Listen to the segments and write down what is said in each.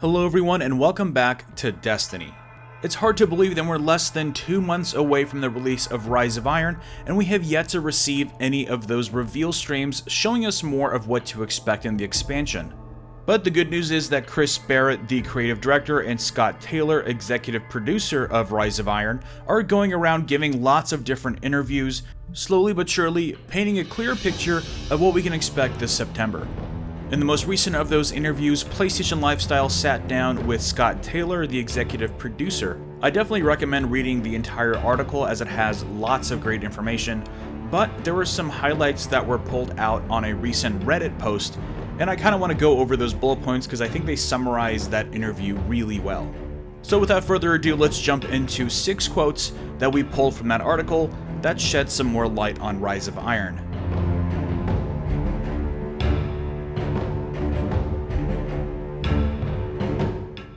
Hello everyone and welcome back to Destiny. It's hard to believe that we're less than 2 months away from the release of Rise of Iron, and we have yet to receive any of those reveal streams showing us more of what to expect in the expansion. But the good news is that Chris Barrett, the creative director, and Scott Taylor, executive producer of Rise of Iron, are going around giving lots of different interviews, slowly but surely painting a clear picture of what we can expect this September. In the most recent of those interviews, PlayStation Lifestyle sat down with Scott Taylor, the executive producer. I definitely recommend reading the entire article as it has lots of great information, but there were some highlights that were pulled out on a recent Reddit post, and I kind of want to go over those bullet points because I think they summarize that interview really well. So without further ado, let's jump into 6 quotes that we pulled from that article that shed some more light on Rise of Iron.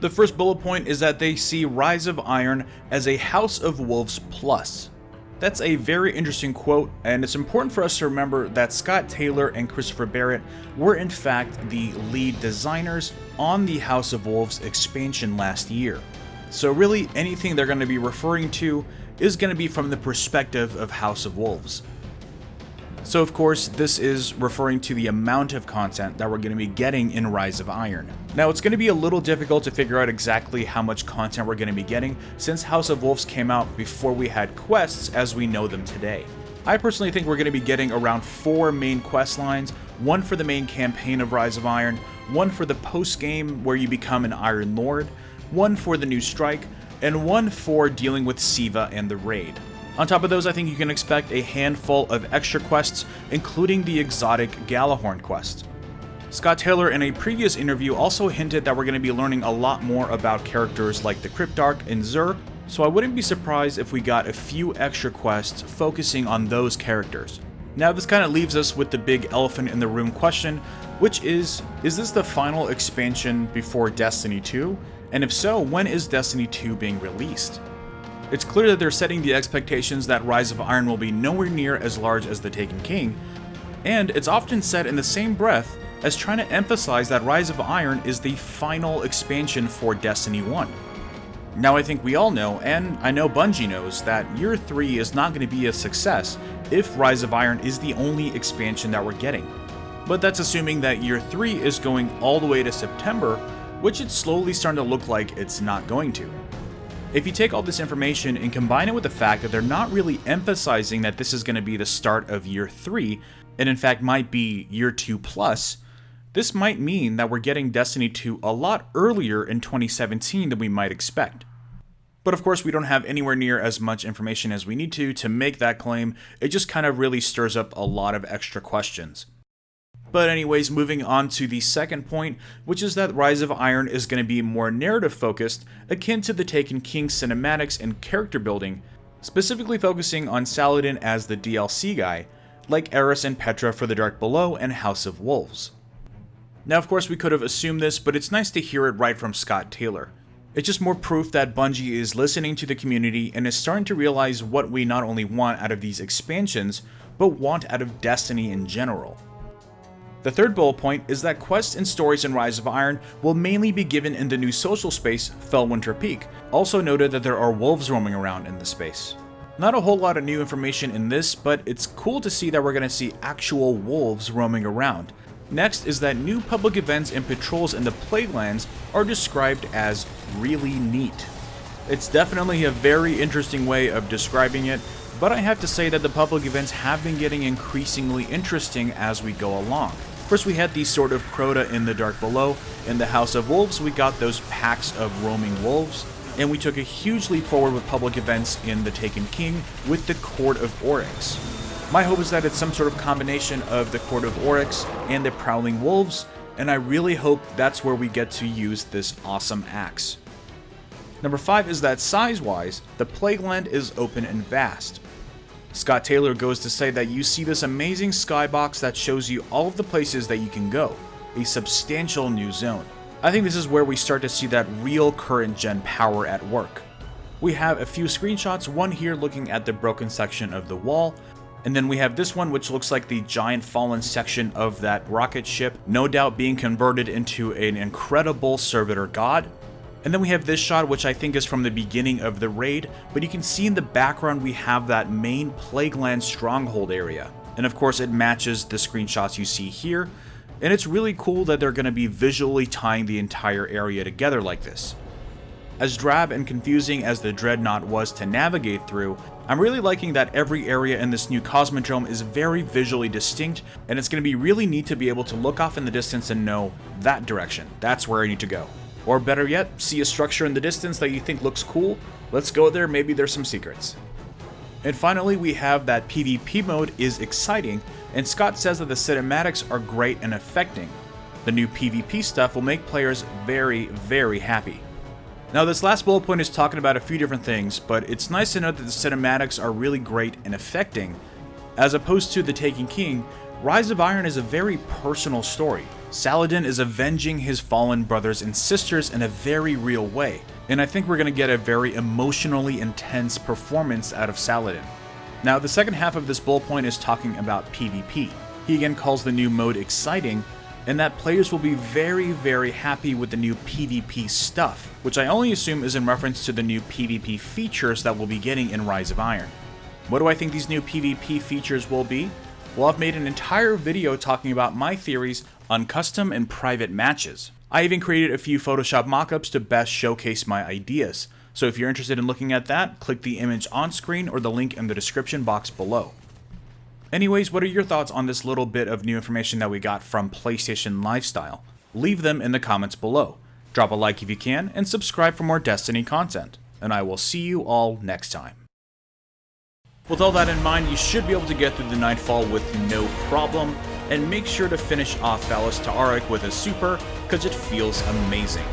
The first bullet point is that they see Rise of Iron as a House of Wolves plus. That's a very interesting quote, and it's important for us to remember that Scott Taylor and Christopher Barrett were in fact the lead designers on the House of Wolves expansion last year. So really anything they're going to be referring to is going to be from the perspective of House of Wolves. So of course, this is referring to the amount of content that we're going to be getting in Rise of Iron. Now it's going to be a little difficult to figure out exactly how much content we're going to be getting since House of Wolves came out before we had quests as we know them today. I personally think we're going to be getting around 4 main quest lines, one for the main campaign of Rise of Iron, one for the post-game where you become an Iron Lord, one for the new strike, and one for dealing with Siva and the raid. On top of those, I think you can expect a handful of extra quests, including the exotic Galahorn quest. Scott Taylor in a previous interview also hinted that we're going to be learning a lot more about characters like the Cryptarch and Xur, so I wouldn't be surprised if we got a few extra quests focusing on those characters. Now this kind of leaves us with the big elephant in the room question, which is this the final expansion before Destiny 2? And if so, when is Destiny 2 being released? It's clear that they're setting the expectations that Rise of Iron will be nowhere near as large as The Taken King, and it's often said in the same breath as trying to emphasize that Rise of Iron is the final expansion for Destiny 1. Now I think we all know, and I know Bungie knows, that Year 3 is not going to be a success if Rise of Iron is the only expansion that we're getting. But that's assuming that Year 3 is going all the way to September, which it's slowly starting to look like it's not going to. If you take all this information and combine it with the fact that they're not really emphasizing that this is going to be the start of Year 3, and in fact might be Year 2 plus, this might mean that we're getting Destiny 2 a lot earlier in 2017 than we might expect. But of course we don't have anywhere near as much information as we need to make that claim. It just kind of really stirs up a lot of extra questions. But anyways, moving on to the second point, which is that Rise of Iron is going to be more narrative focused, akin to the Taken King cinematics and character building, specifically focusing on Saladin as the DLC guy, like Eris and Petra for the Dark Below and House of Wolves. Now of course we could have assumed this, but it's nice to hear it right from Scott Taylor. It's just more proof that Bungie is listening to the community and is starting to realize what we not only want out of these expansions, but want out of Destiny in general. The third bullet point is that quests and stories in Rise of Iron will mainly be given in the new social space, Fellwinter Peak. Also noted that there are wolves roaming around in the space. Not a whole lot of new information in this, but it's cool to see that we're going to see actual wolves roaming around. Next is that new public events and patrols in the Playlands are described as really neat. It's definitely a very interesting way of describing it, but I have to say that the public events have been getting increasingly interesting as we go along. First we had the Sword of Crota in the Dark Below. In the House of Wolves we got those packs of roaming wolves, and we took a huge leap forward with public events in the Taken King with the Court of Oryx. My hope is that it's some sort of combination of the Court of Oryx and the Prowling Wolves, and I really hope that's where we get to use this awesome axe. Number 5 is that size-wise, the Playland is open and vast. Scott Taylor goes to say that you see this amazing skybox that shows you all of the places that you can go, a substantial new zone. I think this is where we start to see that real current gen power at work. We have a few screenshots, one here looking at the broken section of the wall, And then we have this one, which looks like the giant fallen section of that rocket ship, no doubt being converted into an incredible servitor god. And then we have this shot, which I think is from the beginning of the raid, but you can see in the background we have that main Playland stronghold area. And of course it matches the screenshots you see here, and it's really cool that they're going to be visually tying the entire area together like this. As drab and confusing as the Dreadnought was to navigate through, I'm really liking that every area in this new Cosmodrome is very visually distinct, and it's going to be really neat to be able to look off in the distance and know that direction, that's where I need to go. Or better yet, see a structure in the distance that you think looks cool, let's go there, maybe there's some secrets. And finally, we have that PvP mode is exciting, and Scott says that the cinematics are great and affecting. The new PvP stuff will make players very, very happy. Now this last bullet point is talking about a few different things, but it's nice to note that the cinematics are really great and affecting. As opposed to The Taken King, Rise of Iron is a very personal story. Saladin is avenging his fallen brothers and sisters in a very real way, and I think we're going to get a very emotionally intense performance out of Saladin. Now the second half of this bullet point is talking about PvP. He again calls the new mode exciting, and that players will be very, very happy with the new PvP stuff, which I only assume is in reference to the new PvP features that we'll be getting in Rise of Iron. What do I think these new PvP features will be? Well, I've made an entire video talking about my theories on custom and private matches. I even created a few Photoshop mockups to best showcase my ideas, so if you're interested in looking at that, click the image on screen or the link in the description box below. Anyways, what are your thoughts on this little bit of new information that we got from PlayStation Lifestyle? Leave them in the comments below. Drop a like if you can, and subscribe for more Destiny content. And I will see you all next time. With all that in mind, you should be able to get through the Nightfall with no problem, and make sure to finish off Valis Ta'arik with a super, because it feels amazing.